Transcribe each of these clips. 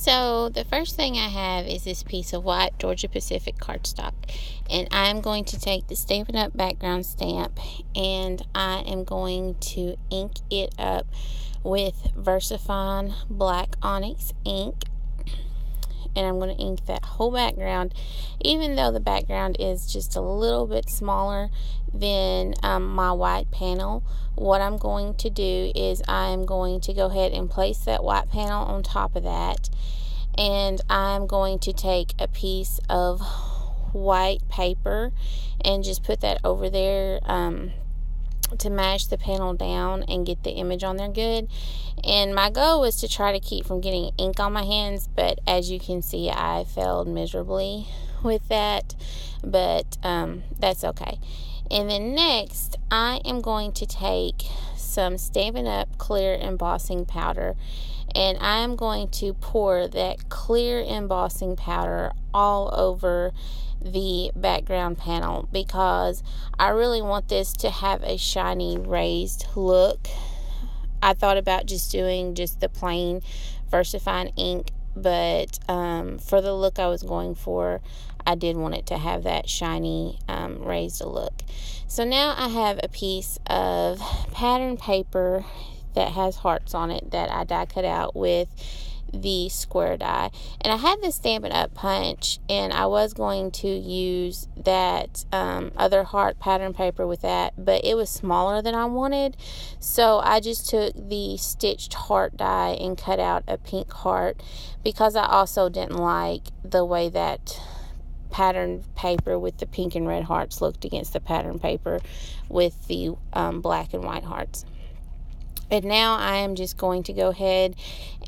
So the first thing I have is this piece of white Georgia Pacific cardstock, and I'm going to take the Stampin' Up! Background stamp and I am going to ink it up with VersaFine Black Onyx ink. And I'm going to ink that whole background, even though the background is just a little bit smaller than my white panel. What I'm going to do is I'm going to go ahead and place that white panel on top of that, and I'm going to take a piece of white paper and just put that over there to mash the panel down and get the image on there good. And my goal was to try to keep from getting ink on my hands, but as you can see, I failed miserably with that, but that's okay. And then next, I am going to take some Stampin' Up! Clear embossing powder, and I am going to pour that clear embossing powder all over the background panel because I really want this to have a shiny raised look. I thought about just doing just the plain VersaFine ink, but for the look I was going for, I did want it to have that shiny raised look. So now I have a piece of pattern paper that has hearts on it that I die cut out with the square die, and I had this Stampin' Up! Punch, and I was going to use that other heart pattern paper with that, but it was smaller than I wanted, so I just took the stitched heart die and cut out a pink heart because I also didn't like the way that pattern paper with the pink and red hearts looked against the pattern paper with the black and white hearts. And now I am just going to go ahead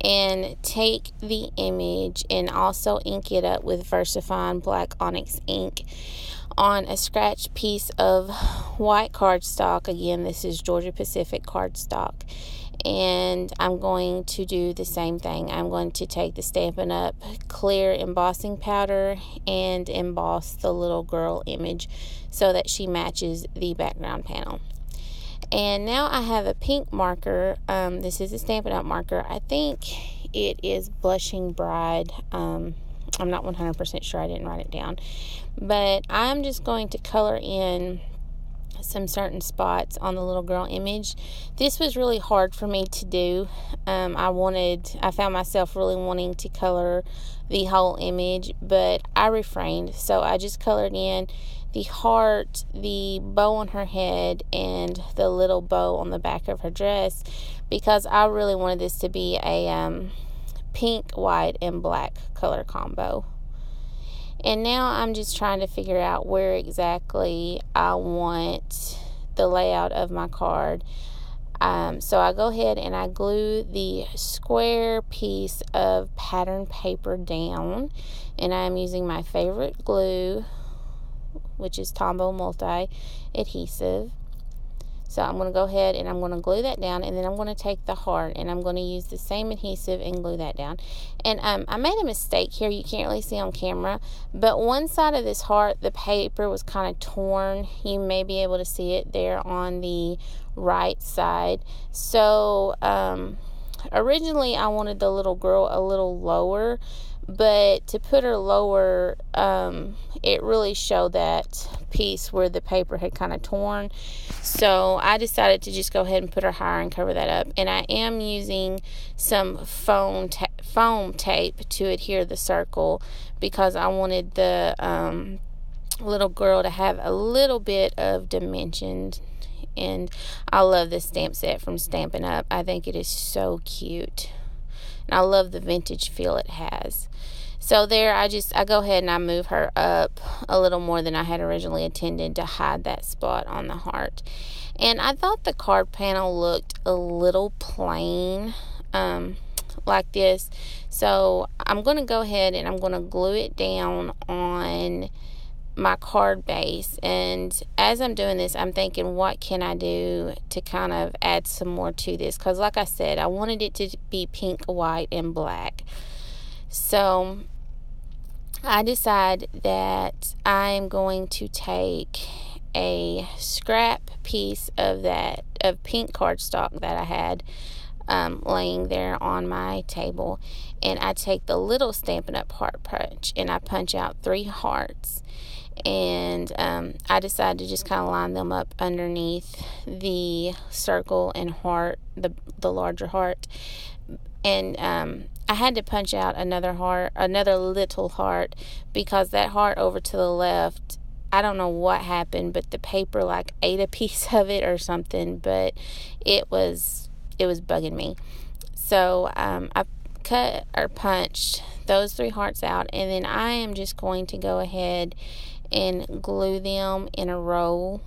and take the image and also ink it up with VersaFine Black Onyx ink on a scratched piece of white cardstock. Again, this is Georgia Pacific cardstock. And I'm going to do the same thing. I'm going to take the Stampin' Up! Clear embossing powder and emboss the little girl image so that she matches the background panel. And now I have a pink marker. This is a Stampin' Up! Marker. I think it is Blushing Bride. I'm not 100% sure. I didn't write it down. But I'm just going to color in some certain spots on the little girl image. This was really hard for me to do. I found myself really wanting to color the whole image, but I refrained. So I just colored in the heart, the bow on her head, and the little bow on the back of her dress because I really wanted this to be a pink, white, and black color combo. And now I'm just trying to figure out where exactly I want the layout of my card. So I go ahead and I glue the square piece of pattern paper down, and I'm using my favorite glue, which is Tombow Multi Adhesive. So I'm going to go ahead and I'm going to glue that down, and then I'm going to take the heart and I'm going to use the same adhesive and glue that down. And I made a mistake here. You can't really see on camera, but one side of this heart, the paper was kind of torn. You may be able to see it there on the right side. So originally I wanted the little girl a little lower, but to put her lower, it really showed that piece where the paper had kind of torn. So I decided to just go ahead and put her higher and cover that up. And I am using some foam tape to adhere the circle because I wanted the little girl to have a little bit of dimension. And I love this stamp set from Stampin' Up! I think it is so cute. And I love the vintage feel it has. So there, I go ahead and I move her up a little more than I had originally intended to hide that spot on the heart. And I thought the card panel looked a little plain like this. So I'm going to go ahead and I'm going to glue it down on my card base. And as I'm doing this, I'm thinking, what can I do to kind of add some more to this? Because like I said, I wanted it to be pink, white, and black. So I decide that I'm going to take a scrap piece of pink cardstock that I had laying there on my table, and I take the little Stampin' Up! Heart punch and I punch out 3 hearts. And I decided to just kind of line them up underneath the circle and heart, the larger heart. And I had to punch out another little heart, because that heart over to the left, I don't know what happened, but the paper like ate a piece of it or something, but it was bugging me. So I cut or punched those 3 hearts out, and then I am just going to go ahead and glue them in a row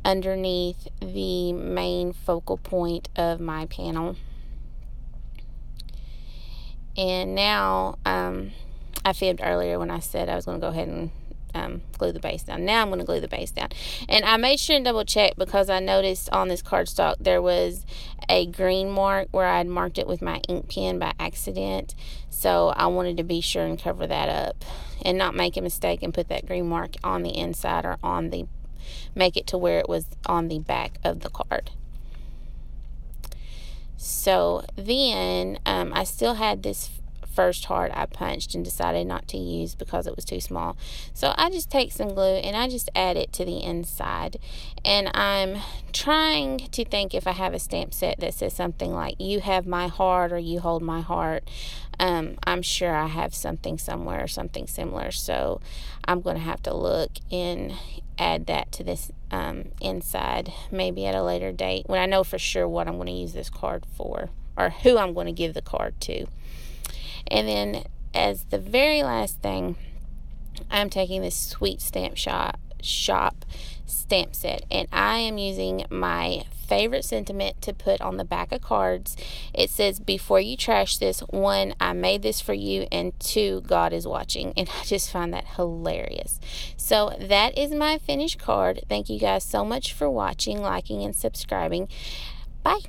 underneath the main focal point of my panel. And now I fibbed earlier when I said I was going to go ahead and glue the base down. Now I'm going to glue the base down. And I made sure and double check, because I noticed on this cardstock there was a green mark where I had marked it with my ink pen by accident. So I wanted to be sure and cover that up and not make a mistake and put that green mark on the inside, or make it to where it was on the back of the card. So then I still had this first heart I punched and decided not to use because it was too small. So I just take some glue and I just add it to the inside. And I'm trying to think if I have a stamp set that says something like, "You have my heart," or "You hold my heart." I'm sure I have something somewhere, something similar. So I'm going to have to look and add that to this inside, maybe at a later date, when I know for sure what I'm going to use this card for, or who I'm going to give the card to. And then as the very last thing, I'm taking this Sweet Stamp Shop stamp set, and I am using my favorite sentiment to put on the back of cards. It says, "Before you trash this, 1, I made this for you, and 2, God is watching." And I just find that hilarious. So that is my finished card. Thank you guys so much for watching, liking, and subscribing. Bye.